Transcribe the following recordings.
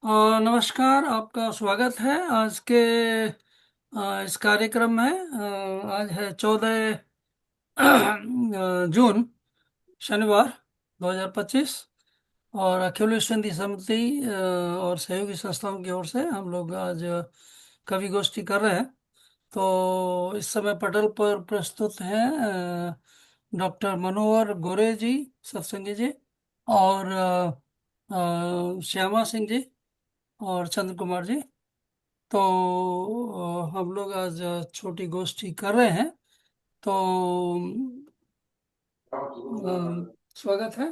नमस्कार, आपका स्वागत है आज के इस कार्यक्रम में। आज है 14 जून, शनिवार 2025। और अखिल विश्व हिंदी समिति और सहयोगी संस्थाओं की ओर से हम लोग आज कवि गोष्ठी कर रहे हैं। तो इस समय पटल पर प्रस्तुत हैं डॉक्टर मनोहर गोरे जी, सत्संगी जी, और श्यामा सिंह जी और चंद्र कुमार जी। तो हम लोग आज छोटी गोष्ठी कर रहे हैं। तो स्वागत है।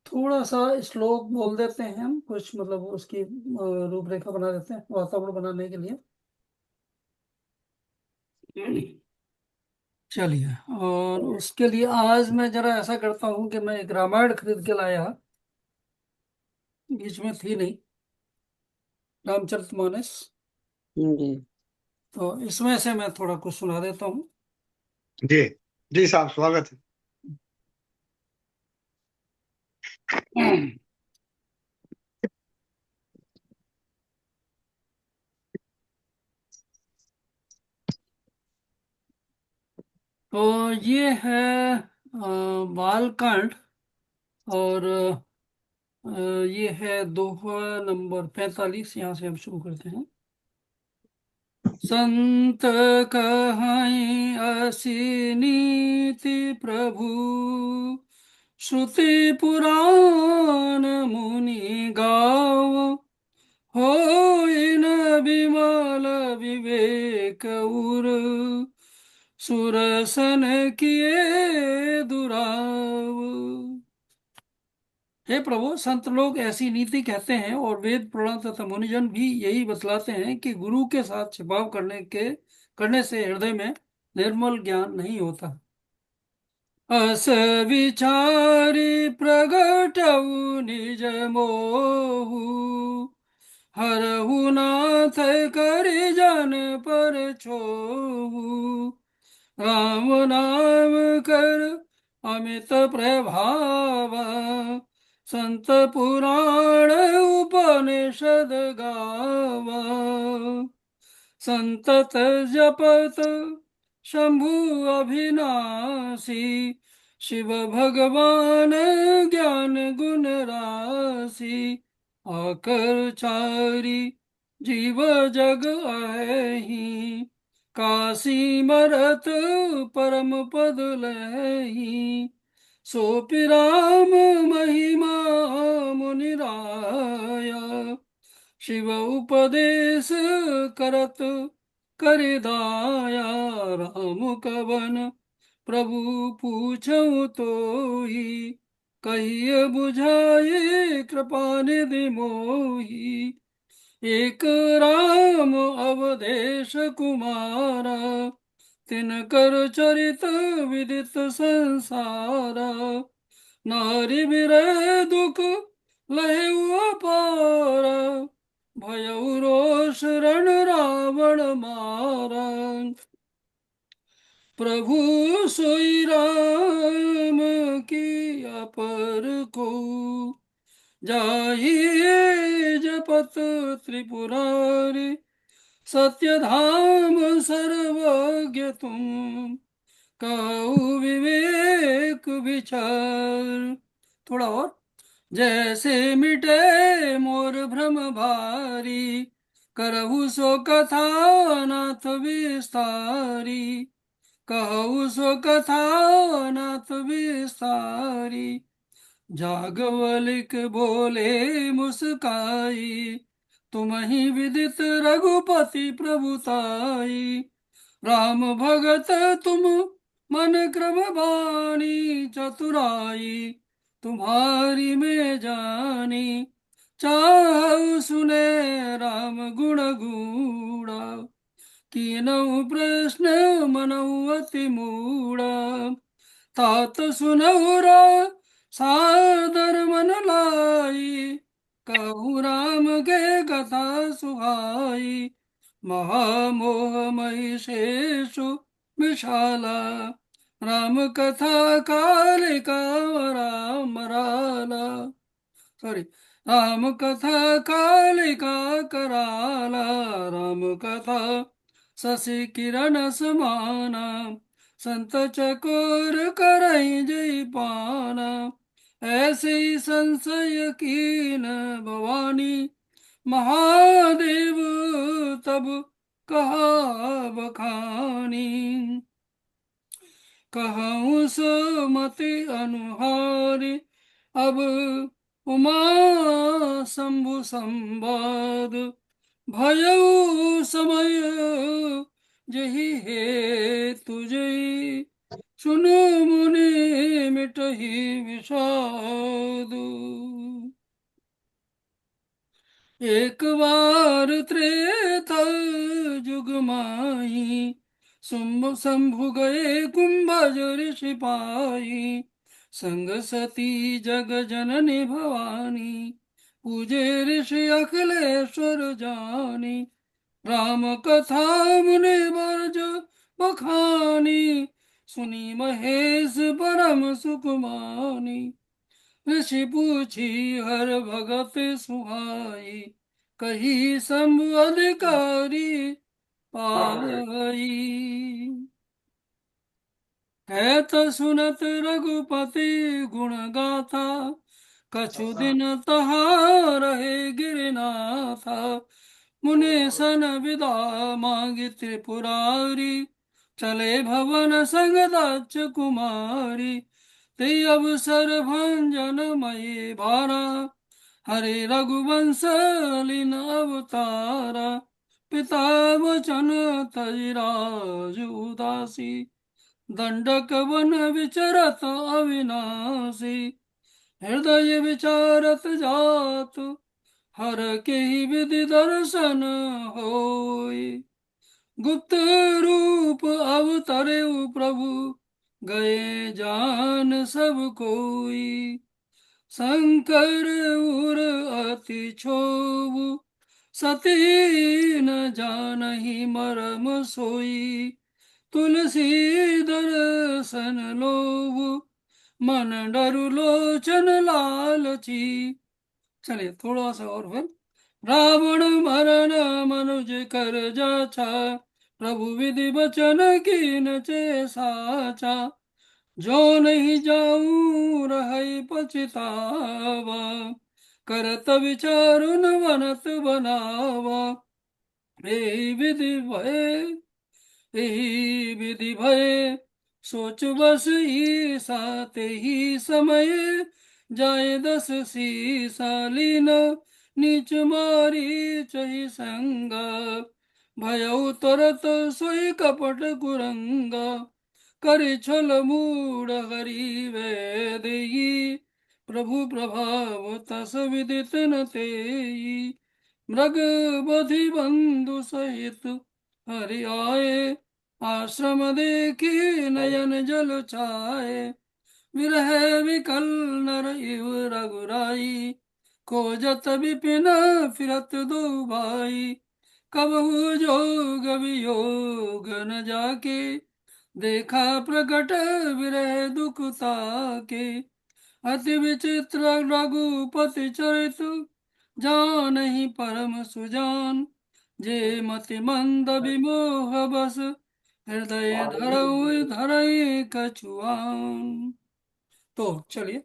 थोड़ा सा श्लोक बोल देते हैं हम, कुछ मतलब उसकी रूपरेखा बना देते हैं वातावरण बनाने के लिए। चलिए, और उसके लिए आज मैं जरा ऐसा करता हूँ कि मैं एक रामायण खरीद के लाया, बीच में थी नहीं, रामचरितमानस। जी। तो इसमें से मैं थोड़ा कुछ सुना देता हूँ। जी। जी साहब, स्वागत है। तो ये है बालकांड। और ये है दोहा नंबर 45। यहाँ से हम शुरू करते हैं। संत कहाई असी नीति प्रभु, श्रुति पुराण मुनि गाव, होई न विमल विवेक उर, सुरसन किए दुराव। हे प्रभु, संत लोग ऐसी नीति कहते हैं और वेद पुराण तथा मुनिजन भी यही बतलाते हैं कि गुरु के साथ छिपाव करने से हृदय में निर्मल ज्ञान नहीं होता। अस विचारी प्रगटऊ निज मोहु, हरहु नाथ करि जन पर छोहु, राम नाम कर अमित प्रभाव, संत पुराण उपनिषद गावा, संतत जपत शंभु अभिनाशी, शिव भगवान ज्ञान गुण राशि, आकर चारी जीव जग आहि, काशी मरत परम पद लहि, सोपि राम महिमा मुनि राया, शिव उपदेश करत करिदाया, राम कवन प्रभु पूछऊ तो ही, कहिए बुझाए कृपा निधि मोही, एक राम अवधेश कुमारा, तिन कर चरित विदित संसारा, नारी विरह दुख लहु अपारा, भयउ रोष रण रावण मारा, प्रभु सोई राम की अपर को, जाहिए जपत त्रिपुरारी, सत्य धाम सर्वज्ञ तुम, कऊ विवेक विचार। थोड़ा और। जैसे मिटे मोर भ्रम भारी, करहु सो कथा नाथ विस्तारी, कहु सो कथा नाथ विस्तारी, जागवलिक बोले मुस्काई, तुम ही विदित रघुपति प्रभुताई, राम भगत तुम मन क्रम बानी, चतुराई तुम्हारी में जानी, चाहु सुने राम गुण गूढ़ा, कीनऊ प्रश्न मनऊ अति मूढ़ा, तात सुनहुरा सादर मन लाई, कहूँ राम के कथा सुहाई, महामोह महिषेषु विशाला, राम कथा कालिका राम राला। सॉरी, राम कथा कालिका कराला, राम कथा शशि किरण समाना, संत चकोर करई जय पाना। ऐसे ही संशय कीन भवानी, महादेव तब कहा बखानी। कहूँ सो मति अनुहारी, अब उमा शंभु संवाद। भयउ समय जही है तुझई, सुनु मुनि मिटहि विषाद। एक बार त्रेता जुग माही, शंभु गए कुंभज ऋषि पाई। संग सती जग जननी भवानी, पूजे ऋषि अखिलेश्वर जानी। राम कथा मुनि बरज बखानी, सुनी महेश परम सुख मानी। ऋषि पूछी हर भगत सुहाई, कही शंभु अधिकारी पाई। कहत सुनत रघुपति गुण गाथा, कछु दिन तहा रहे गिरनाथा। मुनि सन विदा मांगी त्रिपुरारी, चले भवन संग दक्ष कुमारी। ते अवसर भंजन मयि भारा, हरे रघुवंश लीन अवतारा। पिता वचन तजि राज उदासी, दंडक वन विचरत अविनाशी। हृदय विचारत जात, हर के विधि दर्शन होय। गुप्त रूप अवतरे प्रभु, गए जान सब कोई। शंकर उर अति क्षोभ, सती न जानहि मरम सोई। तुलसी दर्शन लोभ, मन डरु लोचन लालची। चलिए थोड़ा सा और फिर। रावण मरन मनुज कर जाचा, प्रभु विधि वचन कीन ते साचा। जो नहीं जाऊं रहे पछतावा, करत विचारु न बनत बनावा। ए विधि भय, यही विधि भय, सोच बस ईसा ते ही समय। जाए दस सीसा लीन, नीच मारी चही संगा। भयउ तुरत सोई कपट कुरंगा, करि छल मूढ़ हरि वैदेही। प्रभु प्रभाव तस विदित न तेई, मृग बधि बंधु सहित हरि आए। आश्रम देखी नयन जल छाए, विरह विकल नर इव रघुराई। खोजत विपिन फिरत दो भाई, कबहु जोग वियोग न जाके। देखा प्रकट विरह दुख ताके, अति विचित्र रघुपति चरित। जानहि परम सुजान, जे मति मंद विमोह बस। हृदय धरऊ धरई कछुआन। तो चलिए।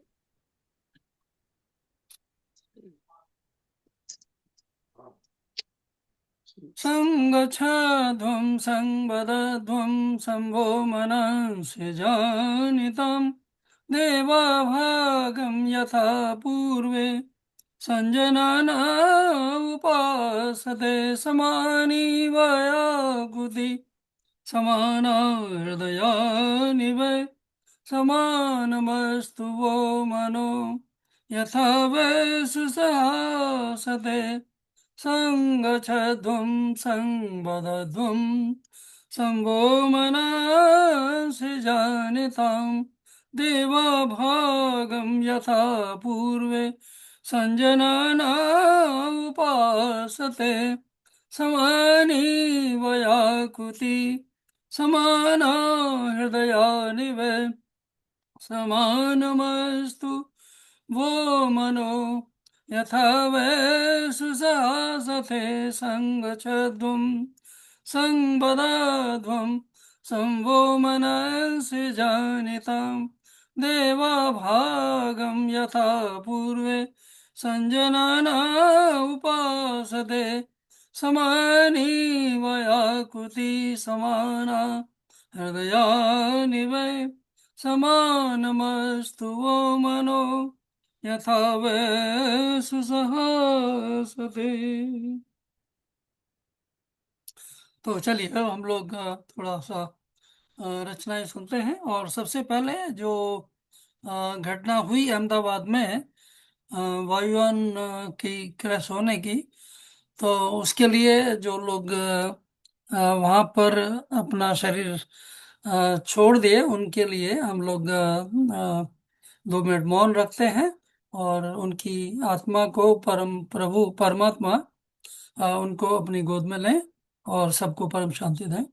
संगच्छध्वं संवदध्वं शम्भो मनस्य जानितं। देवाभागं यथा पूर्वे, सञ्जनना उपासते। समानि वयाकुति, समाना हृदयानि वै। समानमस्तु वो मनो, यथा वै सुसहासते। सङ्गच्छध्वं संवदध्वं शम्भो मनसि जानितं। देवाभागं यथा पूर्वे, सञ्जनना उपासते। समानि वयाकुति, समाना हृदयानि वै। समानमस्तु वो मनो, यथा वै सुसहासते सङ्गच्छध्वं संवदध्वं संवो मनसि जानितं देवा भागं यथा पूर्वे सञ्जनना उपासते समानी वयाकृति समाना हृदयानि वै समानमस्तु वो मनो यथा वै सुसहासते। तो चलिए अब हम लोग थोड़ा सा रचनाएं सुनते हैं। और सबसे पहले जो घटना हुई अहमदाबाद में वायुयान की क्रैश होने की, तो उसके लिए जो लोग वहाँ पर अपना शरीर छोड़ दिए, उनके लिए हम लोग 2 मिनट मौन रखते हैं और उनकी आत्मा को परम प्रभु परमात्मा उनको अपनी गोद में लें और सबको परम शांति दें।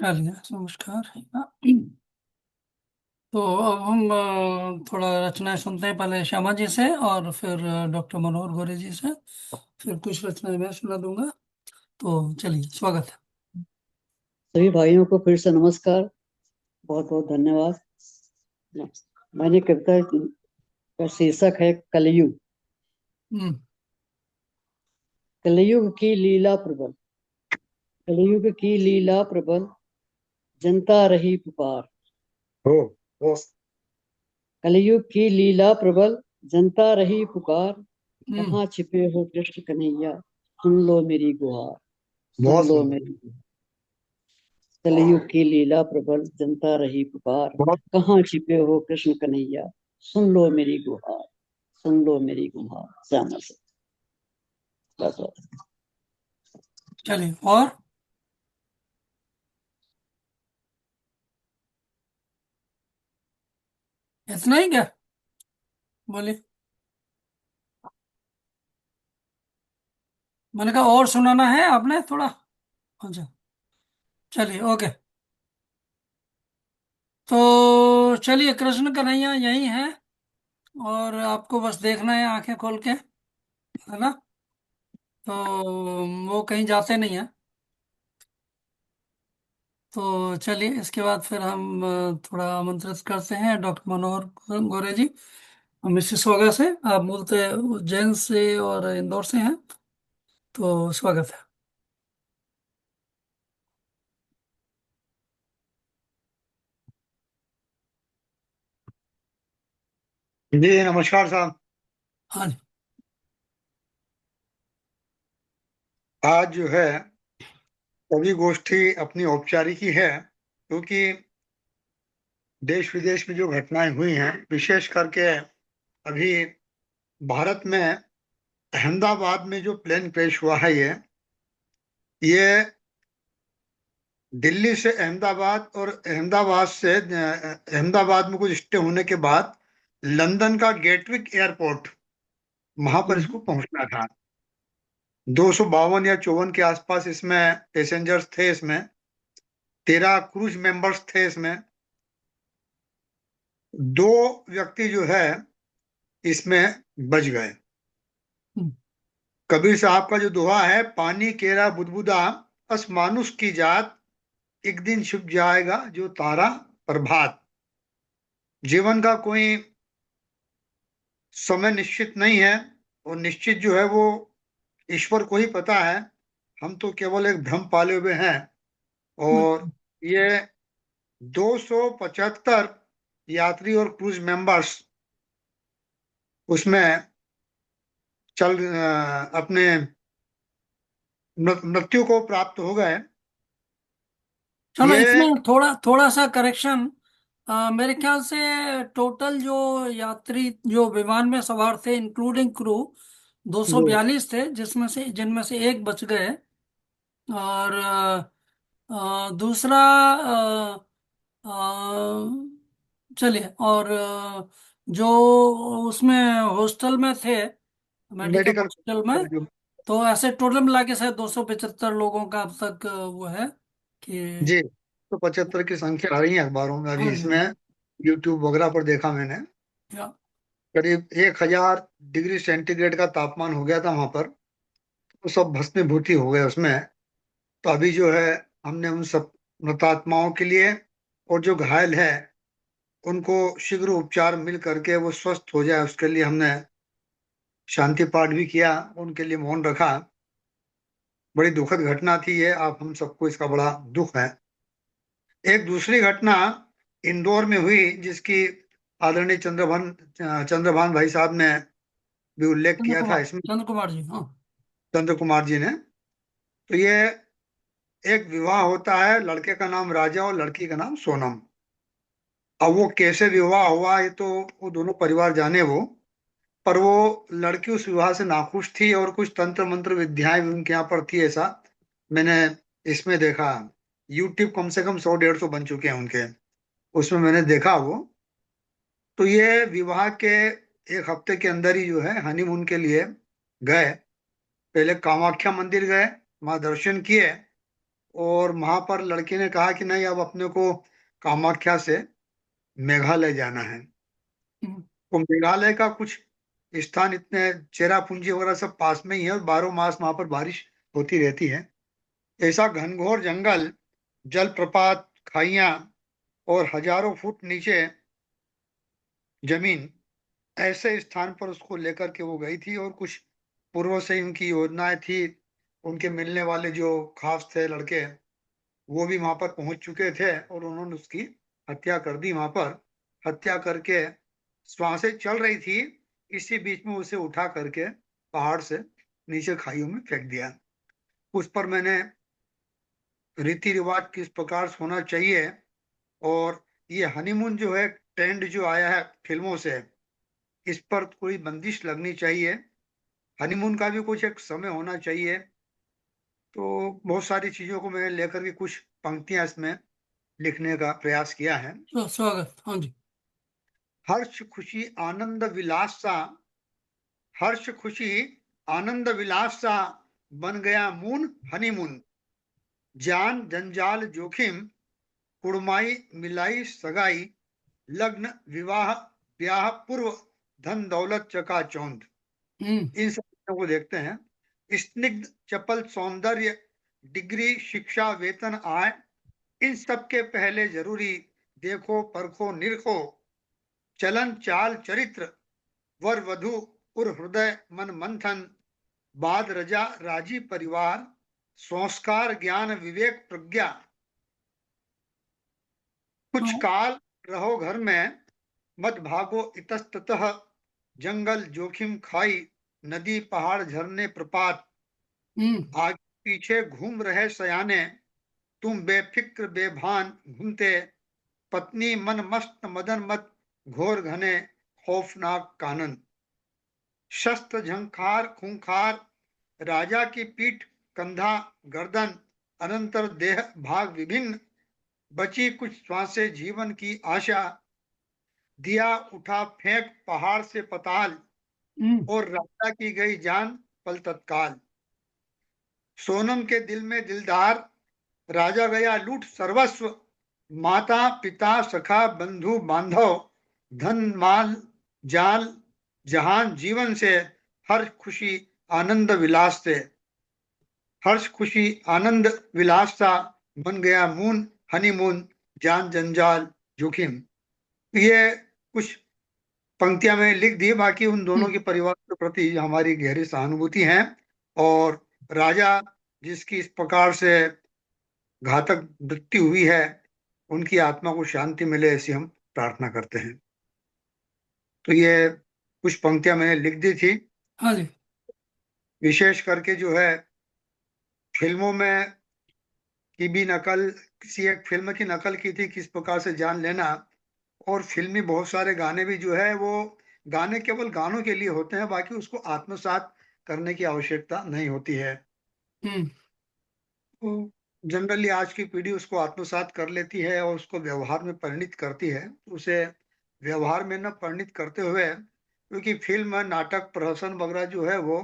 चलिए नमस्कार। तो अब हम थोड़ा रचनाएं सुनते हैं, पहले श्यामा जी से और फिर डॉक्टर मनोहर गोरे जी से, फिर कुछ रचनाएं मैं सुना दूंगा। तो चलिए, स्वागत है। सभी भाइयों को फिर से नमस्कार, बहुत बहुत धन्यवाद। मैंने कविता का शीर्षक है कलयुग। हम्म। कलयुग की लीला प्रबल, कलयुग की लीला प्रबल, जनता रही पुकार। हो हो कलयुग की लीला प्रबल, जनता रही पुकार। हम्म। कहाँ छिपे हो कृष्ण कन्हैया, सुन लो मेरी गुहार, सुन बहुत लो सुंदर। मेरी गुहार। कलयुग की लीला प्रबल, जनता रही पुकार। बहुत। कहाँ छिपे हो कृष्ण कन्हैया, सुन लो मेरी गुहार, सुन लो मेरी गुहार। श्यामा से बस बस। चलिए, और इतना ही क्या? बोलिए। मैंने कहा और सुनाना है आपने थोड़ा? अच्छा, चलिए, ओके। तो चलिए, कृष्ण कन्हैया यही है और आपको बस देखना है आंखें खोल के, है ना? तो वो कहीं जाते नहीं है। तो चलिए, इसके बाद फिर हम थोड़ा आमंत्रित करते हैं डॉक्टर मनोहर गोरे जी, मिसिस सोगा से। आप मूलतः उज्जैन से और इंदौर से हैं, तो स्वागत है। जी नमस्कार साहब। हाँ जी। आज जो है कवि गोष्ठी अपनी औपचारिक ही है, क्योंकि देश विदेश में जो घटनाएं हुई हैं, विशेष करके अभी भारत में अहमदाबाद में जो प्लेन क्रैश हुआ है, ये दिल्ली से अहमदाबाद और अहमदाबाद से अहमदाबाद में कुछ स्टे होने के बाद लंदन का गेटविक एयरपोर्ट, वहां पर हम्म। इसको पहुंचना था। 252 या 54 के आसपास इसमें पैसेंजर्स थे। इसमें 13 क्रूज मेंबर्स थे। इसमें 2 व्यक्ति जो है इसमें बच गए। हम्म। कबीर साहब का जो दोहा है, पानी केरा बुदबुदा, बस मानुष की जात, एक दिन छुप जाएगा जो तारा प्रभात। जीवन का कोई समय निश्चित नहीं है, और निश्चित जो है वो ईश्वर को ही पता है। हम तो केवल एक भ्रम पाले हुए हैं। और हम्म। ये 275 यात्री और क्रूज मेंबर्स उसमें अपने मृत्यु को प्राप्त हो गए। चलो, ये इसमें थोड़ा थोड़ा सा करेक्शन। मेरे ख्याल से टोटल जो यात्री जो विमान में सवार थे इंक्लूडिंग क्रू, जी 242 थे, जिसमें से जिनमें से एक बच गए। और दूसरा अ, चलिए, और जो उसमें हॉस्टल में थे, मेडिकल मेडिकल हॉस्टल में, जो, तो ऐसे टोटल मिला के शायद 275 लोगों का अब तक वो है कि। जी, तो 75 की संख्या आ रही है अखबारों में हाँ अभी जी, हाँ इसमें, जी। यूट्यूब वगैरह पर देखा मैंने। या। करीब 1000 डिग्री सेंटीग्रेड का तापमान हो गया था वहां पर, तो सब भस्मीभूति हो गए उसमें। तो अभी जो है, हमने उन सब मृतात्माओं के लिए, और जो घायल है उनको शीघ्र उपचार मिल करके वो स्वस्थ हो जाए, उसके लिए हमने शांति पाठ भी किया, उनके लिए मौन रखा। बड़ी दुखद घटना थी ये, आप हम सबको इसका बड़ा दुख है। एक दूसरी घटना इंदौर में हुई, जिसकी आदरणीय चंद्रभान भाई साहब ने भी उल्लेख किया था इसमें, चंद्र कुमार जी, हाँ। चंद्र कुमार जी ने। तो ये एक विवाह होता है, लड़के का नाम राजा और लड़की का नाम सोनम। अब वो कैसे विवाह हुआ ये तो वो दोनों परिवार जाने वो, पर वो लड़की उस विवाह से नाखुश थी, और कुछ तंत्र मंत्र विद्याएं भी उनके यहाँ पर थी, ऐसा मैंने इसमें देखा। यूट्यूब कम से कम 100-150 बन चुके हैं उनके, उसमें मैंने देखा वो। तो ये विवाह के एक हफ्ते के अंदर ही जो है हनीमून के लिए गए। पहले कामाख्या मंदिर गए, वहां दर्शन किए, और वहां पर लड़की ने कहा कि नहीं, अब अपने को कामाख्या से मेघालय जाना है। हम्म, तो मेघालय का कुछ स्थान इतने, चेरापूंजी वगैरह सब पास में ही है, और 12 मास वहां पर बारिश होती रहती है। ऐसा घनघोर जंगल, जलप्रपात, खाइयां, और हजारों फुट नीचे जमीन, ऐसे स्थान पर उसको लेकर के वो गई थी। और कुछ पूर्व से ही उनकी योजनाएं थी। उनके मिलने वाले जो खास थे लड़के, वो भी वहां पर पहुंच चुके थे, और उन्होंने उसकी हत्या कर दी वहां पर। हत्या करके श्वासें चल रही थी, इसी बीच में उसे उठा करके पहाड़ से नीचे खाइयों में फेंक दिया। उस पर मैंने रीति रिवाज किस प्रकार से होना चाहिए, और ये हनीमून जो है ट्रेंड जो आया है फिल्मों से, इस पर कोई बंदिश लगनी चाहिए। हनीमून का भी कुछ एक समय होना चाहिए। तो बहुत सारी चीजों को मैंने लेकर के कुछ पंक्तियां इसमें लिखने का प्रयास किया है। स्वागत, हाँ जी। हर्ष खुशी आनंद विलास सा, हर्ष खुशी आनंद विलास सा, बन गया मून हनीमून। जान जंजाल जोखिम, कुड़माई मिलाई सगाई, लग्न विवाह ब्याह पूर्व, धन दौलत चकाचौंध। हम्म। इन सब चीजों को देखते हैं। स्निग्ध चपल सौंदर्य, डिग्री शिक्षा वेतन आय, इन सब के पहले जरूरी देखो परखो निरखो, चलन चाल चरित्र, वर वधु उर हृदय मन मंथन, बाद रजा राजी परिवार, संस्कार ज्ञान विवेक प्रज्ञा, कुछ हाँ। काल रहो घर में, मत भागो इतस्ततः, जंगल जोखिम खाई, नदी पहाड़ झरने प्रपात, हम्म। आगे पीछे घूम रहे सयाने, तुम बेफिक्र बेभान घूमते, पत्नी मन मस्त मदन मत, घोर घने खौफनाक कानन, शस्त्र झंखार खूंखार, राजा की पीठ कंधा गर्दन, अनंतर देह भाग विभिन्न, बची कुछ श्वासें जीवन की आशा, दिया उठा फेंक पहाड़ से पताल, हम्म। और राजा की गई जान पल तत्काल। सोनम के दिल में दिलदार, राजा गया लूट सर्वस्व, माता पिता सखा बंधु बांधव, धन माल जाल जहान जीवन से, हर्ष खुशी आनंद विलास से, हर्ष खुशी आनंद विलास सा, बन गया मून हनीमून, जान जंजाल जोखिम। ये कुछ पंक्तियां मैंने लिख दी, बाकी उन दोनों हम्म। के परिवार के प्रति हमारी गहरी सहानुभूति है। और राजा जिसकी इस प्रकार से घातक मृत्यु हुई है, उनकी आत्मा को शांति मिले, ऐसी हम प्रार्थना करते हैं। तो ये कुछ पंक्तियां मैंने लिख दी थी। हाँ जी। विशेष करके जो है फिल्मों में की भी नकल, किसी एक फिल्म की नकल की थी, किस प्रकार से जान लेना। और फिल्मी बहुत सारे गाने भी जो है वो गाने केवल गानों के लिए होते हैं, बाकी उसको आत्मसात करने की आवश्यकता नहीं होती है। हम्म। तो जनरली आज की पीढ़ी उसको आत्मसात कर लेती है और उसको व्यवहार में परिणित करती है। उसे व्यवहार में न परिणित करते हुए, क्योंकि फिल्म, नाटक, प्रहसन वगैरह जो है वो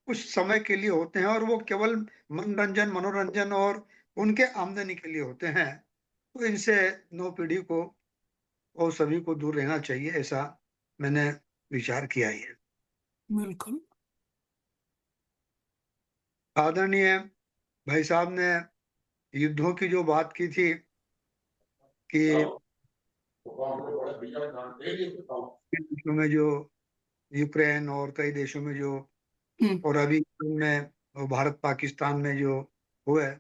कुछ समय के लिए होते हैं और वो केवल मनोरंजन और उनके आमदनी के लिए होते हैं। तो इनसे नव पीढ़ी को और सभी को दूर रहना चाहिए, ऐसा मैंने विचार किया है। बिल्कुल। आदरणीय भाई साहब ने युद्धों की जो बात की थी कि कई देशों में जो यूक्रेन और कई देशों में जो, हम्म। और अभी में भारत पाकिस्तान में जो हुआ है,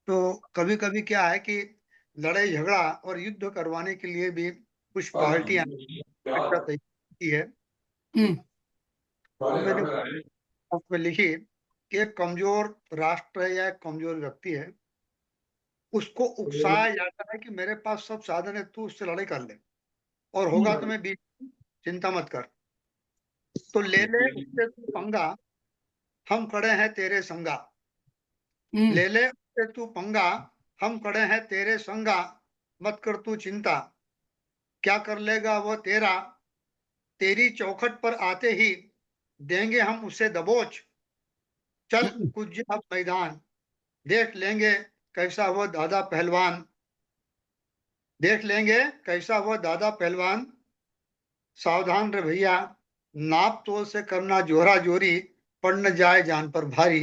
तो कभी कभी क्या है कि लड़ाई झगड़ा और युद्ध करवाने के लिए भी कुछ पार्टियां चर्चा तैयार की है। हम्म। तो मैंने उसमें लिखी कि एक कमजोर राष्ट्र है या एक कमजोर व्यक्ति है, उसको उकसाया जाता है कि मेरे पास सब साधन है, तू उससे लड़ाई कर ले और होगा तो मैं बीच में, चिंता मत कर। तो ले ले उससे तू पंगा, हम खड़े हैं तेरे संगा। हम्म। ले ले उससे तू पंगा, हम खड़े हैं तेरे संगा। मत कर तू चिंता, क्या कर लेगा वो तेरा। तेरी चौखट पर आते ही देंगे हम उसे दबोच। चल हम्म। कुछ जा अब मैदान, देख लेंगे कैसा वो दादा पहलवान। देख लेंगे कैसा वो दादा पहलवान। सावधान रे भैया, नाप तोल से करना जोरा जोरी, पड़ न जाए जान पर भारी।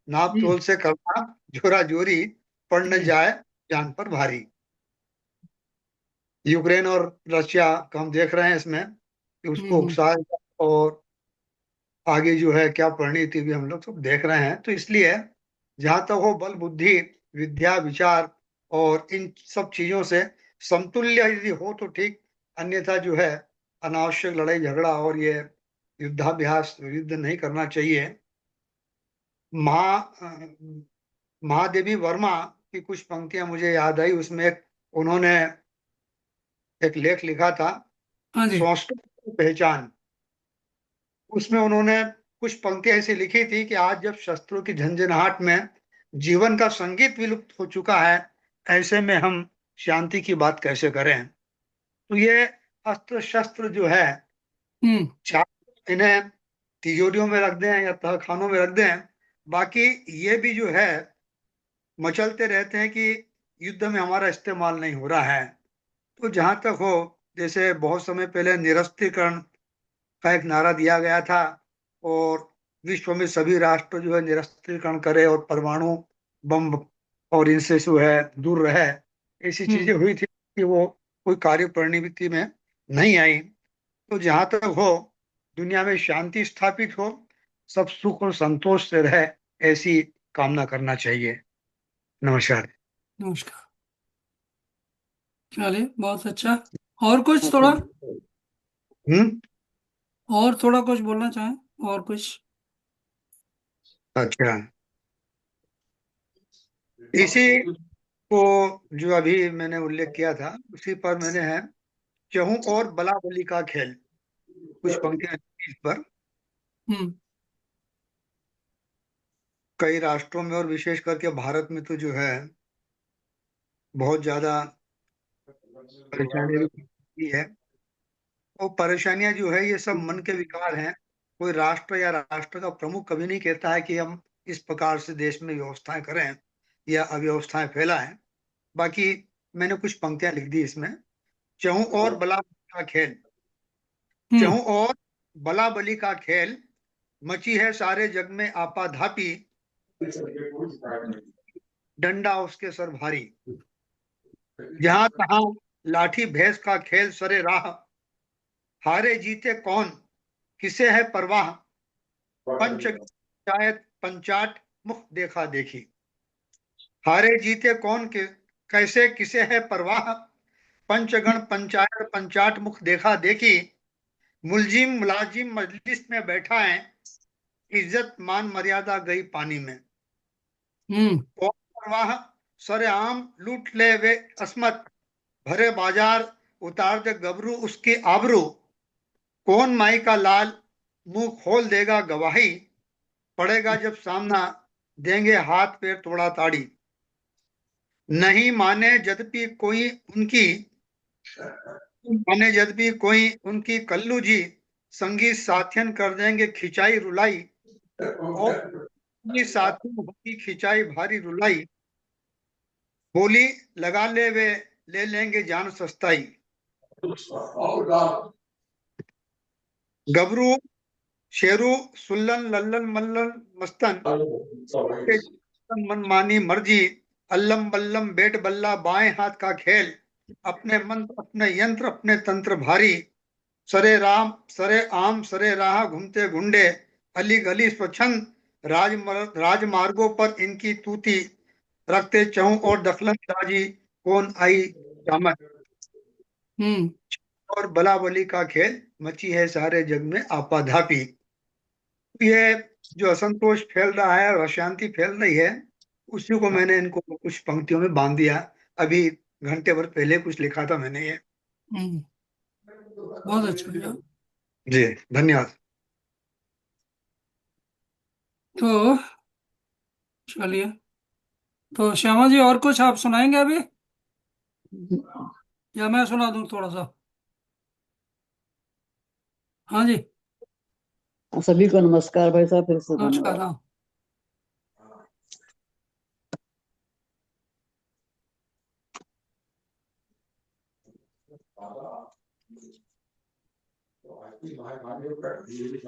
नाप हम्म। तोल से करना जोरा जोरी, पड़ न हम्म। जाए जान पर भारी। यूक्रेन और रशिया का हम देख रहे हैं इसमें कि उसको हम्म। उकसाया और आगे जो है क्या परिणति भी हम लोग सब देख रहे हैं। तो इसलिए जहां तक हो बल बुद्धि विद्या विचार और इन सब चीजों से समतुल्य यदि हो तो ठीक, अन्यथा जो है अनावश्यक लड़ाई झगड़ा और ये युद्धाभ्यास युद्ध नहीं करना चाहिए। महा महादेवी वर्मा की कुछ पंक्तियां मुझे याद आई, उसमें एक उन्होंने एक लेख लिखा था, हाँ जी। संस्कृत की पहचान। उसमें उन्होंने कुछ पंक्तियां ऐसी लिखी थी कि आज जब शस्त्रों की झंझनाहट में जीवन का संगीत विलुप्त हो चुका है, ऐसे में हम शांति की बात कैसे करें। तो ये अस्त्र शस्त्र जो है, हम्म। चाहे इन्हें तिजोरियों में रख दें या तहखानों में रख दें, बाकी ये भी जो है मचलते रहते हैं कि युद्ध में हमारा इस्तेमाल नहीं हो रहा है। तो जहां तक हो, जैसे बहुत समय पहले निरस्त्रीकरण का एक नारा दिया गया था और विश्व में सभी राष्ट्र जो है निरस्त्रीकरण करे और परमाणु बम और इनसे जो है दूर रहे, ऐसी हम्म। चीजें हुई थी कि वो कोई कार्य प्रणिति में नहीं आई। तो जहां तक हो दुनिया में शांति स्थापित हो, सब सुख और संतोष से रहे, ऐसी कामना करना चाहिए। नमस्कार। नमस्कार। चलिए, बहुत अच्छा। और कुछ थोड़ा, हम्म। और थोड़ा कुछ बोलना चाहें, और कुछ? अच्छा, इसी को जो अभी मैंने उल्लेख किया था उसी पर मैंने है, चहु और बला बली का खेल, कुछ पंक्तियां इस पर। हम्म। कई राष्ट्रों में और विशेष करके भारत में तो जो है बहुत ज्यादा परेशानी भी है। और परेशानियां जो है ये सब मन के विकार हैं। कोई राष्ट्र या राष्ट्र का प्रमुख कभी नहीं कहता है कि हम इस प्रकार से देश में व्यवस्थाएं करें या अव्यवस्थाएं फैलाएं। बाकी मैंने कुछ पंक्तियां लिख दी इसमें। चहु और बला बली का खेल, हम्म। चहु और बला बली का खेल, मची है सारे जग में आपाधापी। डंडा उसके सर भारी, जहां तहां लाठी भैंस का खेल सरे राह। हारे जीते कौन किसे है परवाह, पंच पंचायत पंचाट मुख देखा देखी। हारे जीते कौन के कैसे किसे है परवाह, पंचगण पंचायत पंचाट मुख देखा देखी। मुलजिम मुलाजिम मजलिस में बैठा है, इज्जत मान मर्यादा गई पानी में। हम्म। कौन परवाह सरेआम लूट ले वे अस्मत, भरे बाजार उतार दे गबरू उसकी आबरू। कौन माई का लाल मुंह खोल देगा गवाही, पड़ेगा जब सामना देंगे हाथ पैर तोड़ा ताड़ी। नहीं माने यद्यपि कोई उनकी कल्लू जी, संगी साथियन कर देंगे खिंचाई रुलाई, और संगी साथियन होगी खिंचाई भारी रुलाई, बोली लगा ले वे ले लेंगे जान सस्ताई। गबरू शेरू सुल्लन लल्लन मल्लन मस्तन, मनमानी मर्जी, अल्लम बल्लम बेट बल्ला बाएं हाथ का खेल, अपने मंत्र अपने यंत्र अपने तंत्र भारी, सरे राम सरे आम सरे राह घूमते गुंडे, अली गली स्वच्छंद राजमार्गों पर इनकी तूती, रखते चहु और दखलन दाजी कौन आई शामत, हम्म। और बला बली का खेल मची है सारे जग में आपाधापी। ये जो असंतोष फैल रहा है और अशांति फैल रही है, उसी को मैंने इनको कुछ पंक्तियों में बांध दिया। अभी घंटे भर पहले कुछ लिखा था मैंने ये। हम्म। बहुत अच्छा भैया। जी धन्यवाद। तो चलिए, तो श्यामा जी और कुछ आप सुनाएंगे अभी, या मैं सुना दूं थोड़ा सा? हाँ जी। सभी को नमस्कार भाई साहब, फिर से नमस्कार। धन्यवाद। हाँ।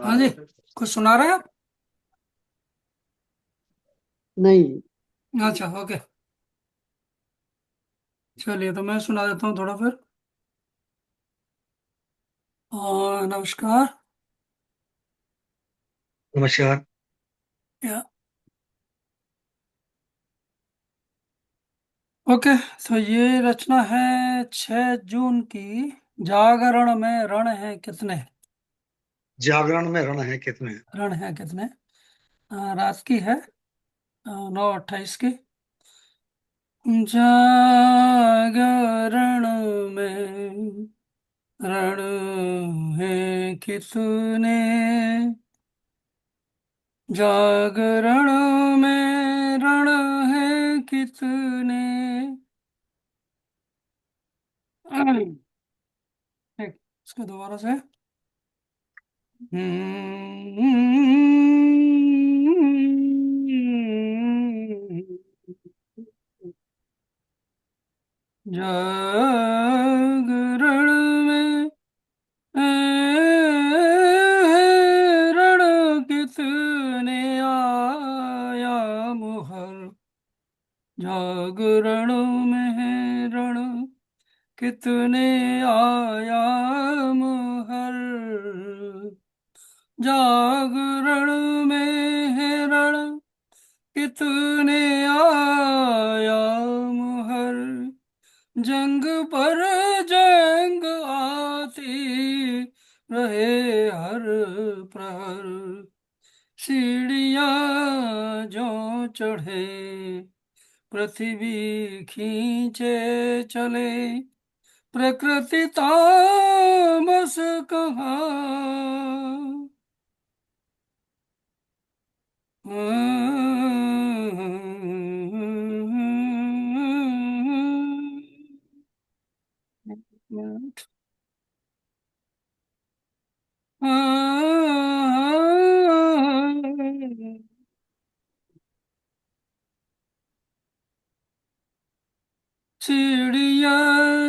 हाँ जी, कुछ सुना रहे हैं आप? नहीं। अच्छा, ओके। चलिए, तो मैं सुना देता हूँ थोड़ा फिर। नमस्कार। नमस्कार। या ओके। तो ये रचना है 6 जून की। जागरण में रण है कितने। जागरण में रण है कितने। रण है कितने। रात की है, 9:28 की। जागरण में रण है कितने, जागरण में रण है कितने। ठीक, इसको दोबारा से। जागरण में रण कितने आया मुहर, जागरण में है रण कितने आया मुहर, जागरण में है रण कितने आया मुहर, जंग पर जंग आती रहे हर प्रहर, सीढ़ियाँ जो चढ़े पृथ्वी खींचे चले, प्रकृति तामस कहाँ। सीढ़िया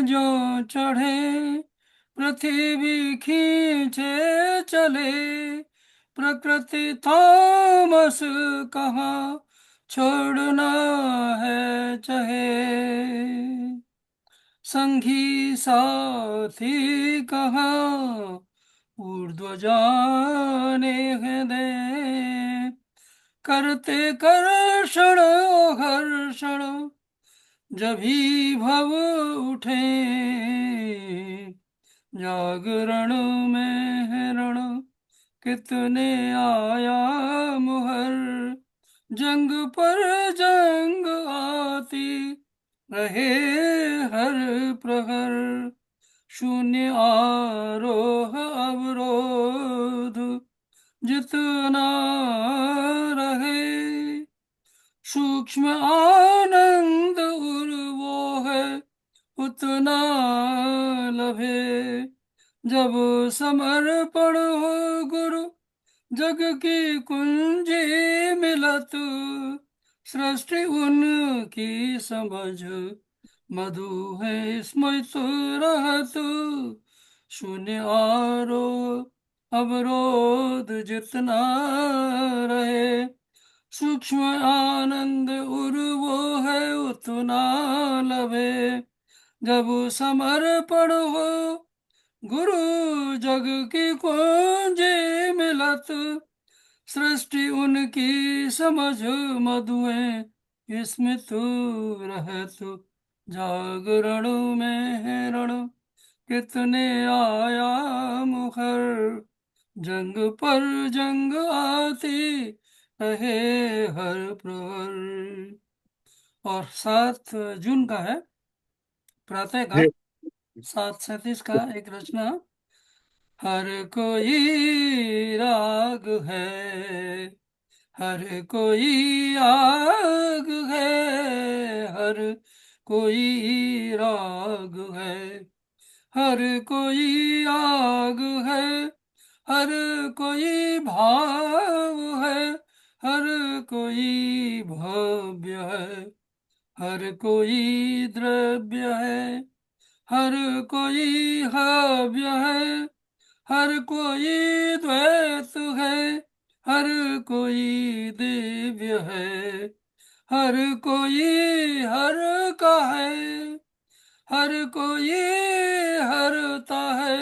जो चढ़े पृथ्वी खींचे चले, प्रकृति थॉमस कहाँ छोड़ना है चाहे, संगी साथी कहाँ ऊर्ध्व जाने हैं दे, करते कर्षण हर्षण जभी भव उठे, जागरण में है रण कितने आया मुहर, जंग पर जंग आती रहे हर प्रहर, शून्य आरोह अवरोध जितना रहे, सूक्ष्म आनंद उतना लभे। जब समर्पण हो गुरु जग की कुंजी मिलत, सृष्टि उनकी समझ मधु है स्मृत रहत। शून्य आरो अवरोध जितना रहे, सूक्ष्म आनंद उर्वो है उतना लभे। जब समर्पण हो गुरु जग की कुंजी मिलत, सृष्टि उनकी समझ मधुएं स्मित रहत। जागरण में है रण कितने आया मुखर, जंग पर जंग आती रहे हर प्रहर। और 7 जून का है, प्रातः जी। काल 7:37 का एक रचना। हर कोई राग है, हर कोई आग है, हर कोई राग है, हर कोई आग है, हर कोई भाव है, हर कोई भव्य है, हर कोई द्रव्य है, हर कोई हव्य है, हर कोई द्वैत है, हर कोई दिव्य है, हर कोई हर का है, हर कोई हरता है,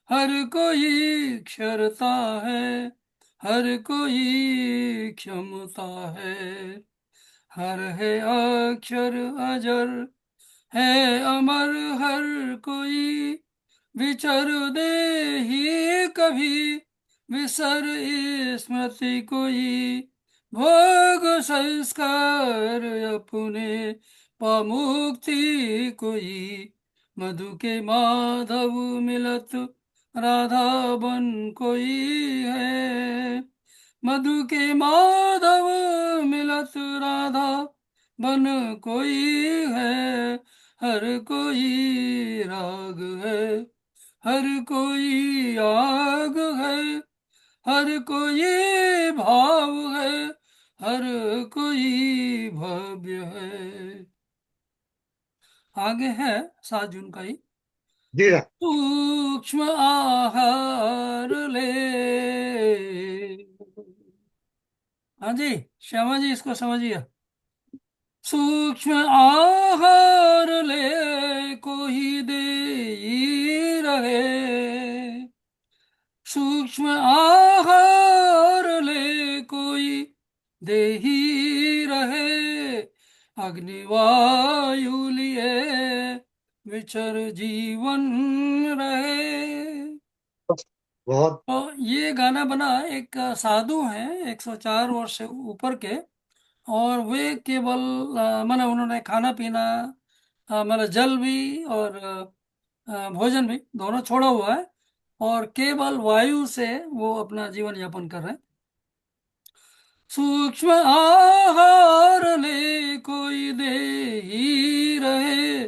हर कोई क्षरता है, हर कोई क्षमता है, हर है अक्षर अजर है अमर, हर कोई विचर दे ही कभी, विसर स्मृति कोई, भोग संस्कार अपने पामुक्ति कोई। मधु के माधव मिलत राधा बन कोई है, मधु के माधव मिलत राधा बन कोई है। हर कोई राग है, हर कोई आग है, हर कोई भाव है, हर कोई भव्य है। आगे है 7 जून का ही। जी हाँ। सूक्ष्म आहार ले। हाँ जी, श्यामा जी इसको समझिए। सूक्ष्म आहार ले कोई दे ही रहे, सूक्ष्म आहार ले कोई दे ही रहे, अग्निवायु लिए विचर जीवन रहे। बहुत तो ये गाना बना एक साधु हैं 104 वर्ष से ऊपर के, और वे केवल माने उन्होंने खाना पीना, माने जल भी और भोजन भी दोनों छोड़ा हुआ है, और केवल वायु से वो अपना जीवन यापन कर रहे हैं। सूक्ष्म आहार ले कोई दे ही रहे,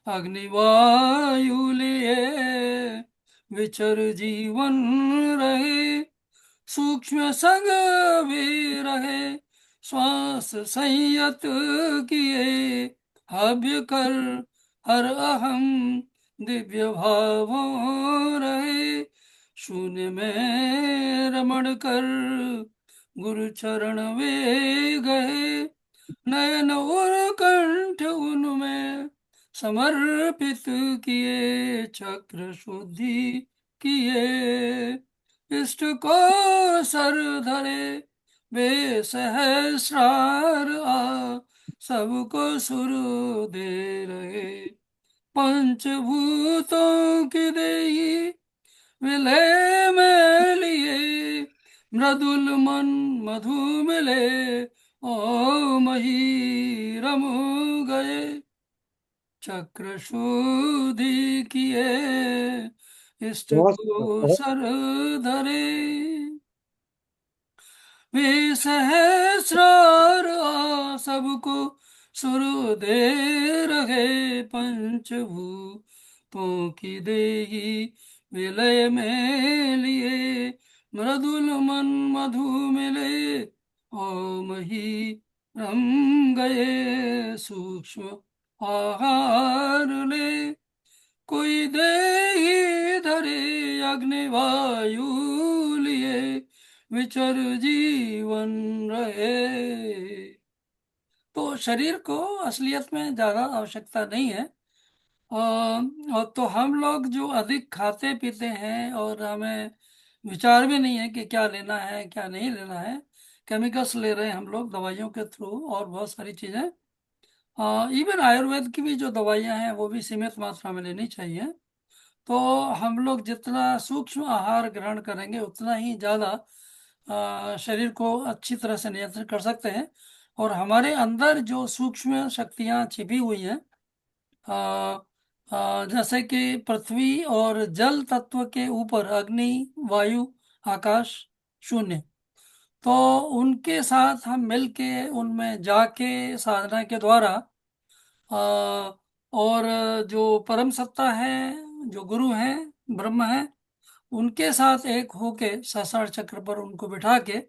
अग्निवायु लिए विचर जीवन रहे, सूक्ष्म संग भी रहे, श्वास संयत किए, हव्य कर हर अहम दिव्य भावों रहे, शून्य में रमण कर गुरु चरण वे गए, नयन और कंठ उनमें समर्पित किए, चक्र शुद्धि किए, इष्ट को सर धरे वे सहस्रार आ, सबको सुर दे रहे, पंचभूतों की देही विलय में लिए, मृदुल मन मधु मिले, ओ मही रम गए, चक्र शुद्धि किए, इष्ट बहुत को बहुत सर धरे, वे सहस्रार आ, सबको सुर दे रहे पंचभूतों की देही विलय में लिए, मृदुल मन मधु मिले ओम ही रम गए सूक्ष्म आहार ले, कोई देही धरे अग्निवायु लिए, विचर जीवन रहे। तो शरीर को असलियत में ज्यादा आवश्यकता नहीं है। और तो हम लोग जो अधिक खाते पीते हैं और हमें विचार भी नहीं है कि क्या लेना है क्या नहीं लेना है, केमिकल्स ले रहे हैं हम लोग दवाइयों के थ्रू और बहुत सारी चीजें। इवन आयुर्वेद की भी जो दवाइयां हैं वो भी सीमित मात्रा में लेनी चाहिए। तो हम लोग जितना सूक्ष्म आहार ग्रहण करेंगे उतना ही ज़्यादा शरीर को अच्छी तरह से नियंत्रित कर सकते हैं। और हमारे अंदर जो सूक्ष्म शक्तियाँ छिपी हुई हैं, अ, जैसे कि पृथ्वी और जल तत्व के ऊपर अग्नि, वायु, आकाश, शून्य, तो उनके साथ हम मिलके उनमें जाके साधना के द्वारा और जो परम सत्ता है, जो गुरु हैं, ब्रह्म है, उनके साथ एक होके संसार चक्र पर उनको बिठा के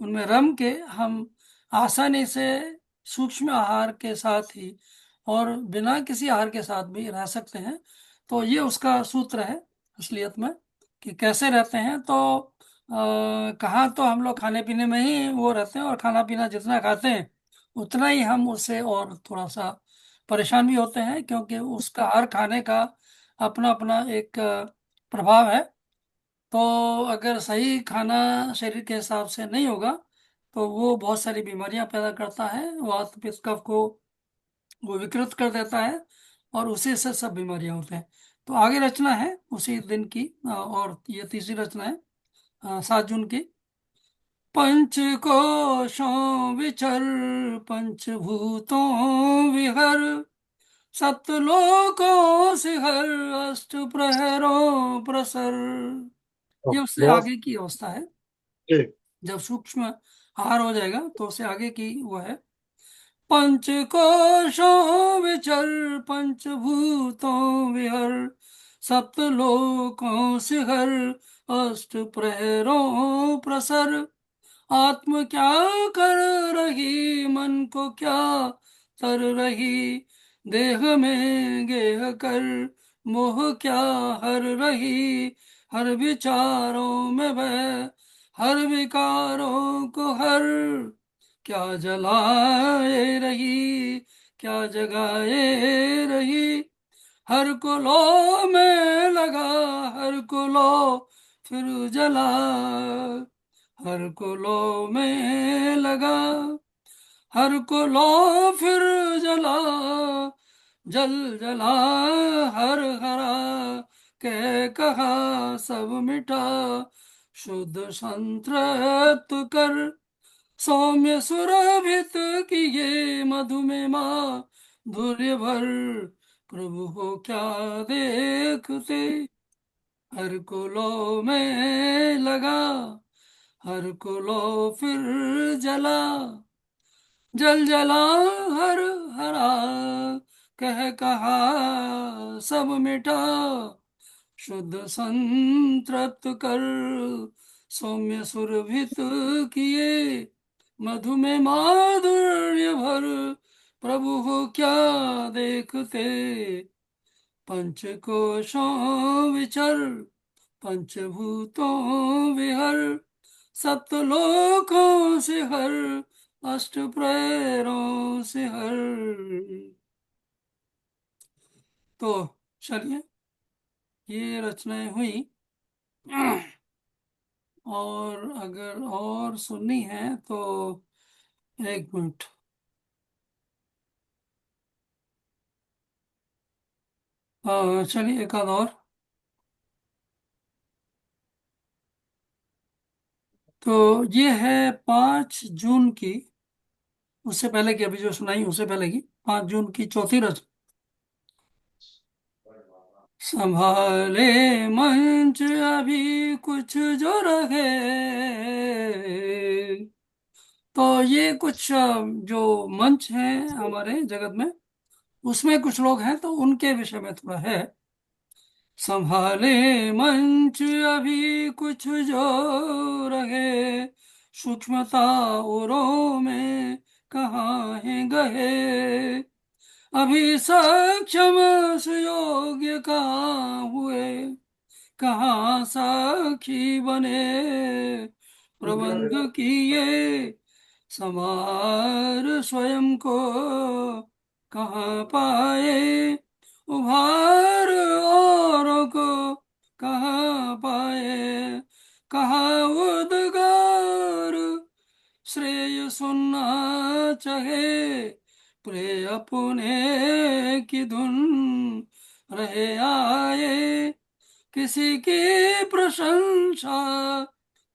उनमें रम के हम आसानी से सूक्ष्म आहार के साथ ही और बिना किसी आहार के साथ भी रह सकते हैं। तो ये उसका सूत्र है असलियत में कि कैसे रहते हैं। तो कहाँ तो हम लोग खाने पीने में ही वो रहते हैं, और खाना पीना जितना खाते हैं उतना ही हम उससे और थोड़ा सा परेशान भी होते हैं, क्योंकि उसका हर खाने का अपना अपना एक प्रभाव है। तो अगर सही खाना शरीर के हिसाब से नहीं होगा तो वो बहुत सारी बीमारियां पैदा करता है, वात पित्त कफ को वो विकृत कर देता है, और उसी से सब बीमारियां होते हैं। तो आगे रचना है उसी दिन की, और ये तीसरी रचना है 7 जून की। पंचकोशों विचर पंचभूतों विहर, सप्तलोकों से हर अष्ट प्रहरों प्रसर। ये उससे बहुत आगे की अवस्था है। ठीक। जब सूक्ष्म आहार हो जाएगा तो उससे आगे की वो है। पंचकोशों विचर पंचभूतों विहर, सप्तलोकों से हर अष्ट प्रहरों प्रसर। आत्म क्या कर रही, मन को क्या तर रही, देह में गेह कर मोह क्या हर रही, हर विचारों में वह हर विकारों को हर, क्या जलाए रही क्या जगाए रही, हर को लो में लगा हर को लो फिर जला, हर को लो में लगा हर को लो फिर जला, जल जला हर हरा कह कहा सब मिटा, शुद्ध संतृप्त कर सौम्य सुरभित किए, मधु में माधुर्य भर, प्रभु हो क्या देखते, हर को लो में लगा हर को लो फिर जला, जल जला हर हरा कह कहा सब मिटा, शुद्ध संतृप्त कर सौम्य सुरभित किए, मधु में माधुर्य भर, प्रभु हो क्या देखते, पंचकोशों विचर पंचभूतों विहर, सप्तलोकों से हर अष्ट प्रहरों से हर। तो चलिए, ये रचनाएं हुई। और अगर और सुननी है तो 1 मिनट। चलिए एक आध और। तो ये है 5 जून की, उससे पहले की, अभी जो सुनाई उससे पहले की, 5 जून की चौथी रचना। संभाले मंच अभी कुछ जो रहे, तो ये कुछ जो मंच हैं हमारे जगत में, उसमें कुछ लोग हैं, तो उनके विषय में थोड़ा है। संभाले मंच अभी कुछ जो रहे, सूक्ष्मता औरों में कहाँ है गए। अभी सक्षम सुयोग्य कहाँ हुए, कहाँ साखी बने, प्रबंध किए समार स्वयं को कहाँ पाए। उभार औरों को कहाँ पाए, कहाँ उद्गार श्रेय सुनना चाहे, प्रिय अपने की धुन रहे आए। किसी की प्रशंसा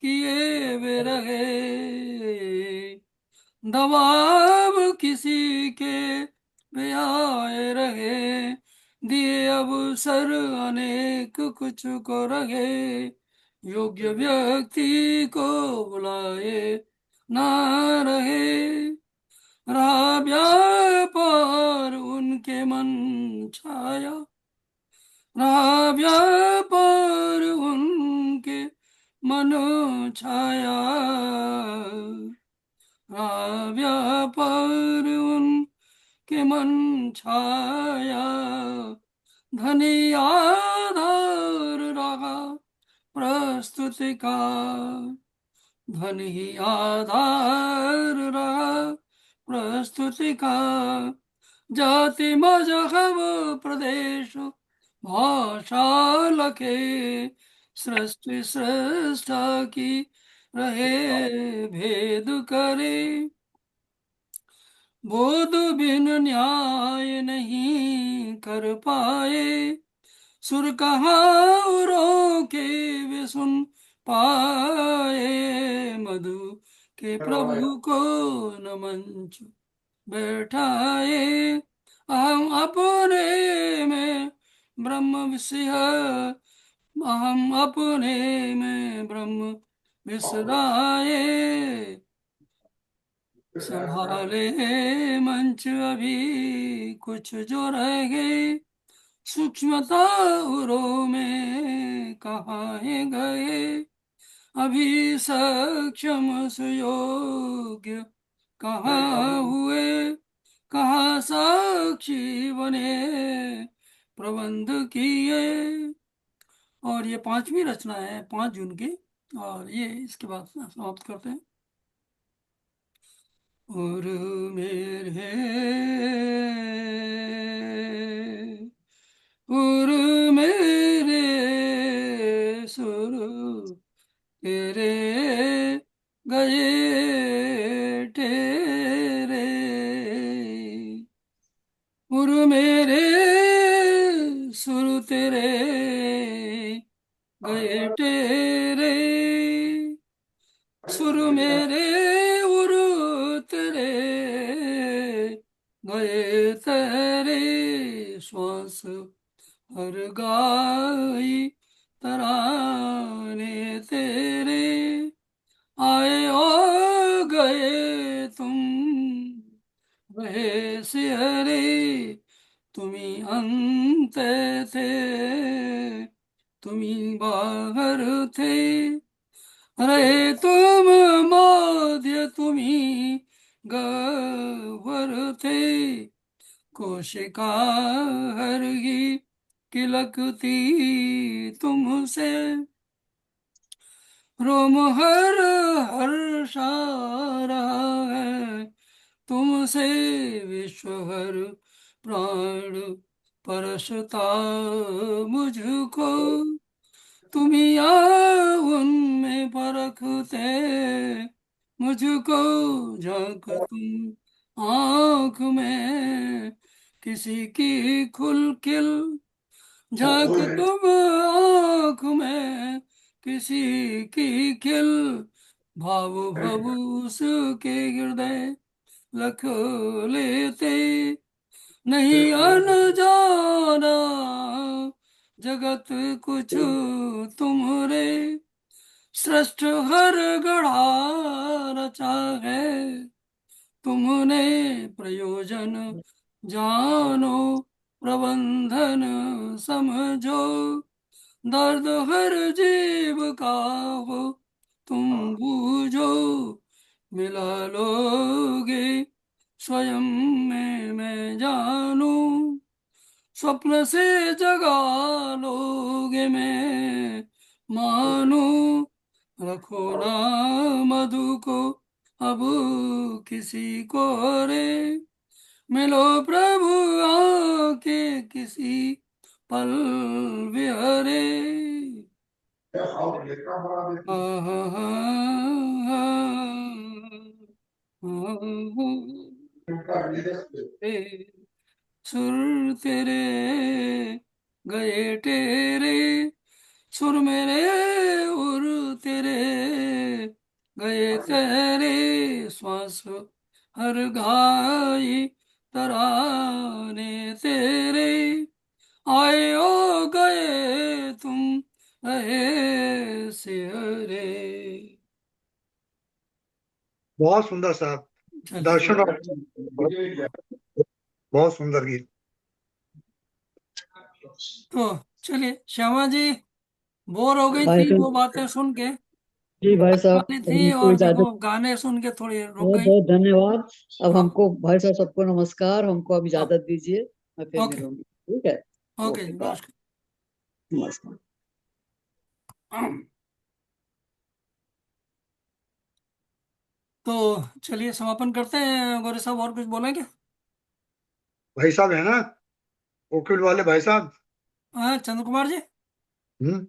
किए वे रहे, दबाव किसी के वे आए रहे। दिए अवसर अनेक कुछ को रहे, योग्य व्यक्ति को बुलाए ना रहे। रहा व्यापार उनके मन छाया, रहा व्यापार उनके मन छाया, रहा व्यापार उनके मन छाया। धनी आधार रहा प्रस्तुति का, धन ही आधार रहा प्रस्तुति का। जाति मजहब प्रदेश भाषा लखे, सृष्टि सृष्टा की रहे भेद करे। बोध बिन न्याय नहीं कर पाए, सुर कहाँ रोके वे सुन पाए। मधु के प्रभु को न मंच बैठाए, हम अपने में ब्रह्म विषय, हम अपने में ब्रह्म विसराए। संभाले मंच अभी कुछ जो रह गए, सूक्ष्मता उरों में कहाँ है गए। अभी सक्षम सुयोग्य कहाँ हुए, कहाँ साक्षी बने प्रबंध किए। और ये पांचवी रचना है, 5 जून की, और ये इसके बाद समाप्त करते हैं। और मेरे और मेरे सुर तेरे गए तेरे, उर मेरे सुर तेरे गए तेरे, सुर मेरे उर तेरे गए तेरे। श्वास हर गाई तराने तेरे, आए और गए तुम रहे सिहरे। तुम्ही अंत थे, तुम्ही बाहर थे, रहे तुम मध्य, तुम्ही गह्वर थे। कोशिका हरगी किलकती तुमसे, रोम हर हर्षा रहा है तुमसे। विश्व हर प्राण परसता मुझको, तुम ही उनमें परखते मुझको। झांक तुम आँख में किसी की खुल खिल, झांक तुम आँख में किसी की खिल। भाव भवूस के हृदय लख लेते, नहीं अनजाना जगत कुछ तुमरे। सृष्ट हर गढ़ा रचा है, तुमने प्रयोजन जानो, प्रबंधन समझो, दर्द हर जीव का हो तुम बूझो, मिला लोगे स्वयं में मैं जानू, स्वप्न से जगा लोगे मैं मानू, रखो ना मधु को अब किसी को रे, मिलो प्रभु आके किसी पल विहरे। सुर तेरे गए तेरे, सुर मेरे उर तेरे गए तेरे, श्वास हर घाई तराने तेरे, आए ओ गए तुम रहे सिहरे। बहुत सुंदर साहब, चलिए, दर्शन और बहुत सुंदर गीत। तो चलिए श्यामा जी, बोर हो गई भाई थी वो साहब, बातें सुन के, जी भाई आने साहब, वाली अब थी हमको और इजाजत, देखो गाने सुन के थोड़ी रुक बहुत गई। बहुत धन्यवाद। अब हाँ, हमको भाई साहब, सबको नमस्कार, हमको अब हाँ, इजाजत दीजिए, मैं फिर ओके, मिलूंगी। ठीक है। ओके ओके, जी, बाय। नमस्कार। नमस्कार। तो चलिए समापन करते हैं, गौरी साहब और कुछ बोलेंगे? भाई साहब है ना, वकील वाले भाई साहब। हाँ, चंद्र कुमार जी। हम्म।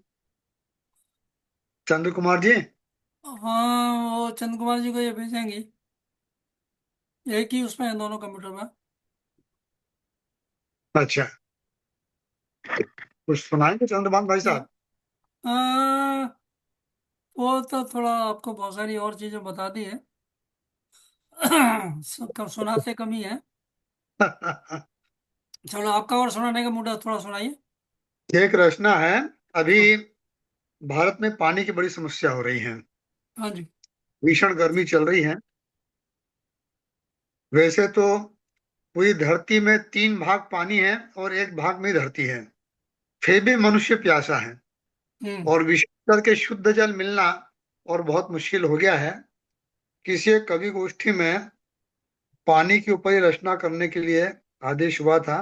चंद्र कुमार जी। हाँ, वो चंद्र कुमार जी को ये भेजेंगी, एक ही उसमें है दोनों कंप्यूटर में। अच्छा, कुछ सुनाएंगे चंद्रभान भाई ये, साहब? आ, वो तो थोड़ा आपको बहुत सारी और चीजें बता दी है। सुनाते कम ही है। चलो, आपका और सुनाने का मूड है, थोड़ा सुनाइए। एक रचना है। अभी हाँ, भारत में पानी की बड़ी समस्या हो रही है, हाँ जी। भीषण गर्मी चल रही है। वैसे तो पूरी धरती में 3 भाग पानी है और 1 भाग में धरती है, फिर भी मनुष्य प्यासा है। हम्म, और विशेष करके शुद्ध जल मिलना और बहुत मुश्किल हो गया है। किसी एक कवि गोष्ठी में पानी के ऊपर ही रचना करने के लिए आदेश हुआ था,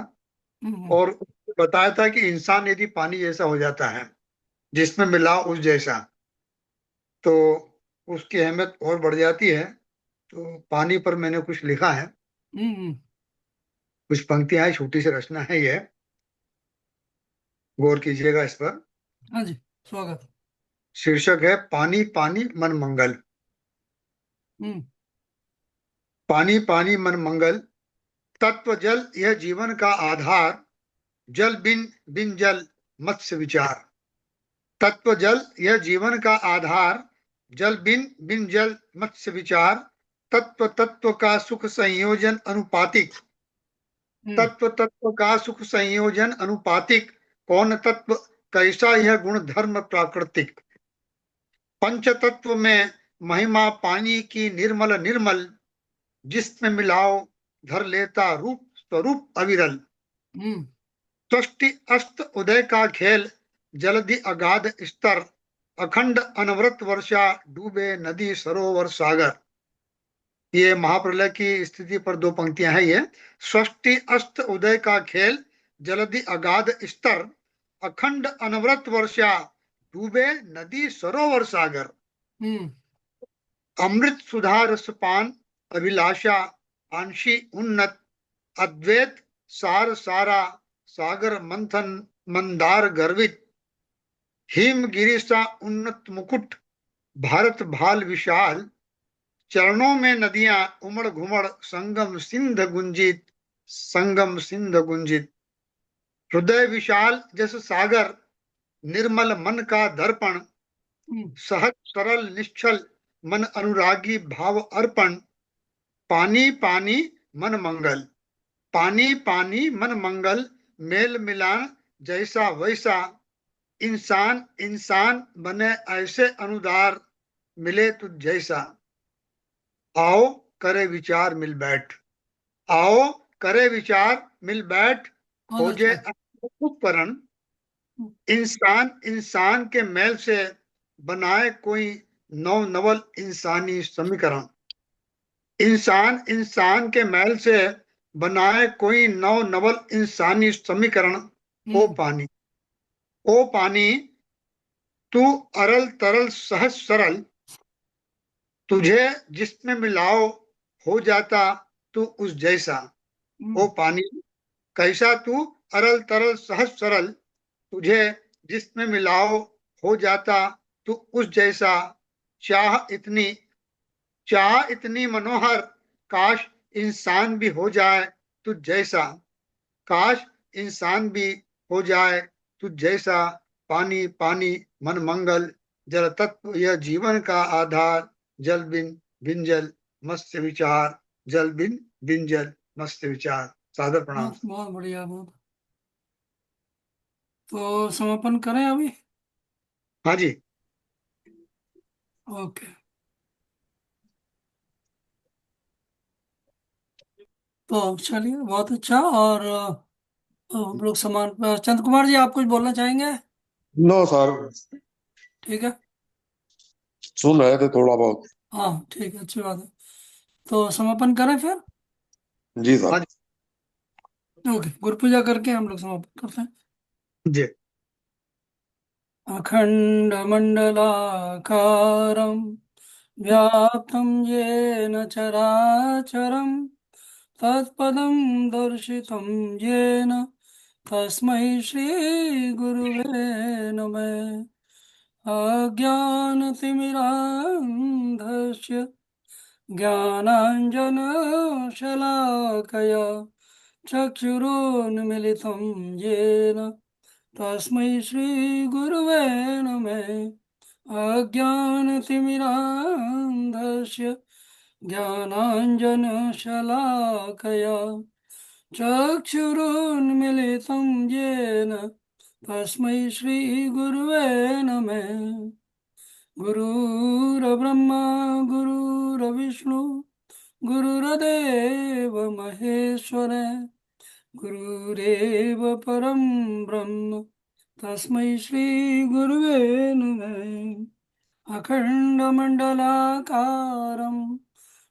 हम्म, और बताया था कि इंसान यदि पानी जैसा हो जाता है, जिसमें मिलाओ उस जैसा, तो उसकी अहमियत और बढ़ जाती है। तो पानी पर मैंने कुछ लिखा है, हम्म, कुछ पंक्तियां हैं, छोटी सी रचना है ये, गौर कीजिएगा इस पर। हाँ जी, स्वागत। शीर्षक है पानी पानी मन मंगल। हम्म, पानी पानी मन मंगल, तत्व जल यह जीवन का आधार, जल बिन बिन जल मत्स्य विचार। तत्व जल यह जीवन का आधार, जल बिन बिन जल मत्स्य विचार। तत्व तत्व का सुख संयोजन अनुपातिक, हम्म, तत्व तत्व का सुख संयोजन अनुपातिक। कौन तत्व कैसा यह गुण धर्म प्राकृतिक। पंच तत्व में महिमा पानी की निर्मल निर्मल, जिसमें मिलाओ धर लेता रूप स्वरूप अविरल। हम्म, सृष्टि अस्त उदय का खेल, जलधि अगाध स्तर, अखंड अनवरत वर्षा, डूबे नदी सरोवर सागर। ये महाप्रलय की स्थिति पर 2 पंक्तियां हैं ये। सृष्टि अस्त उदय का खेल, जलधि अगाध स्तर, अखंड अनवरत वर्षा, डूबे नदी सरोवर सागर। हम्म, अमृत सुधा रसपान, अभिलाषा आंशी उन्नत, अद्वैत सार सारा, सागर मंथन मंदार गर्वित। हिम गिरिसा उन्नत मुकुट, भारत भाल विशाल, चरणों में नदियां उमड़ घुमड़, संगम सिंध गुंजित, संगम सिंध गुंजित। हृदय विशाल जस सागर, निर्मल मन का दर्पण, हम्म, सहज सरल निश्चल मन अनुरागी भाव अर्पण। पानी पानी मन मंगल, पानी पानी मन मंगल, मेल मिलान जैसा वैसा, इंसान इंसान बने ऐसे अनुदार मिले तुझ जैसा। आओ करे विचार मिल बैठ। आओ करे विचार मिल बैठ। बहुत खोजे अच्छा। उपकरण। इंसान इंसान के मेल से बनाए कोई नव नवल इंसानी समीकरण। इंसान इंसान के मेल से बनाए कोई नव नवल इंसानी समीकरण। ओ पानी, ओ पानी, तू अरल तरल सहज सरल। तुझे जिसमें मिलाओ हो जाता तू उस जैसा। ओ पानी, कैसा तू अरल तरल सहज सरल। तुझे जिसमें मिलाओ हो जाता तू उस जैसा। चाह इतनी चाह इतनी मनोहर, काश इंसान भी हो जाए तुझ जैसा। काश इंसान भी हो जाए तुझ जैसा। पानी पानी मन मंगल, जल तत्व यह जीवन का आधार। जल बिन बिन जल मत्स्य विचार। जल बिन बिन जल मत्स्य विचार। सादर प्रणाम। बहुत बहुत बढ़िया, बहुत। तो समापन करें अभी? हाँ जी। ओके। तो चलिए, बहुत अच्छा। और हम लोग समान चंद्र कुमार जी, आप कुछ बोलना चाहेंगे? नो सर, ठीक है। सुन रहे थे थोड़ा बहुत। हाँ ठीक है, अच्छी बात है। तो समापन करें फिर? जी हाँ सर। ओके, गुरु पूजा करके हम लोग समापन करते हैं। जी। अखण्डमण्डलाकारं व्याप्तं येन चराचरं तत्पदं दर्शितं येन तस्मै श्रीगुरुवे नमः। अज्ञानतिमिरान्धस्य ज्ञानाञ्जनशलाकया चक्षुरुन्मिलितं येन तस्मै श्रीगुरुवे नमः। अज्ञानतिमिरान्धस्य ज्ञानाञ्जनशलाकया चक्षुरुन्मिलितं येन तस्मै श्रीगुरुवे नमः। गुरुर्ब्रह्मा गुरुर्विष्णु गुरुर्देव महेश्वर गुरुरेव परं ब्रह्म तस्मै श्रीगुरुवे नमः। अखण्डमण्डलाकारं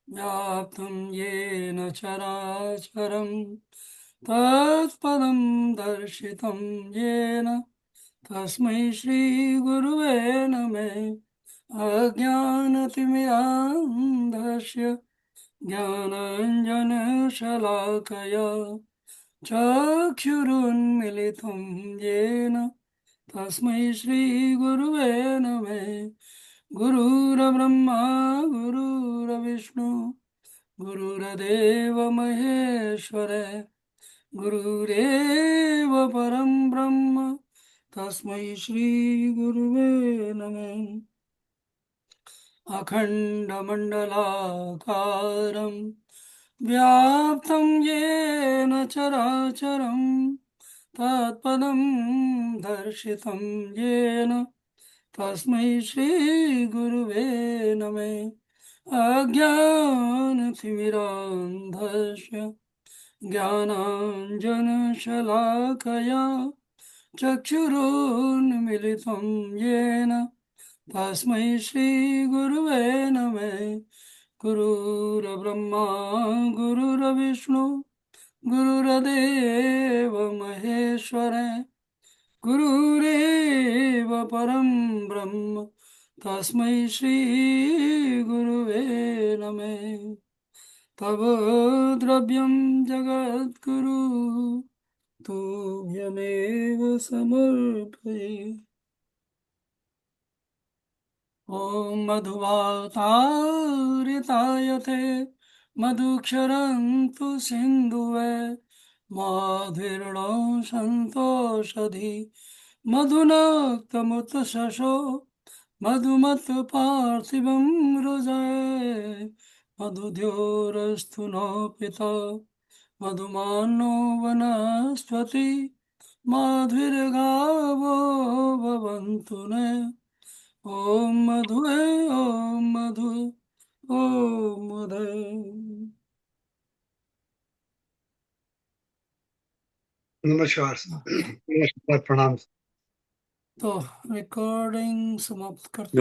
व्याप्तं येन चराचरं तत्पदं दर्शितं येन तस्मै श्रीगुरुवे नमः। अज्ञानतिमिरान्धस्य ज्ञानाञ्जनशलाकया चक्षुरुन्मिलितं येन तस्मै श्रीगुरुवे नमः। गुरुर्ब्रह्मा गुरुर्विष्णु गुरुर्देव महेश्वर गुरुरेव परं ब्रह्म तस्मै श्रीगुरुवे नमः। अखण्डमण्डलाकारं व्याप्तं येन चराचरं तत्पदं दर्शितं येन तस्मै श्रीगुरुवे नमः। अज्ञानतिमिरान्धस्य ज्ञानाञ्जनशलाकया चक्षुरुन्मिलितं येन तस्मै श्रीगुरुवे नमः। गुरुर्ब्रह्मा गुरुर्विष्णु गुरुर्देव महेश्वर गुरुरेव परं ब्रह्म तस्मै श्रीगुरुवे नमः। तव द्रव्यं जगद्गुरु तुभ्यमेव समर्पये। ॐ मधुवातारिताय ते मधुक्षरन्तु सिन्धुवे माधुर्णो सन्तोषधि मधुनाक्तमुतशशो मधुमत्पार्थिवं रुजये मधुद्योरस्तु नो पिता मधुमानो वनस्पति मधुर्गावो भवन्तु ने। ओम मधुए, ओम मधु, ओम मधुए। नमस्कार। नमस्कार, प्रणाम। तो रिकॉर्डिंग समाप्त करते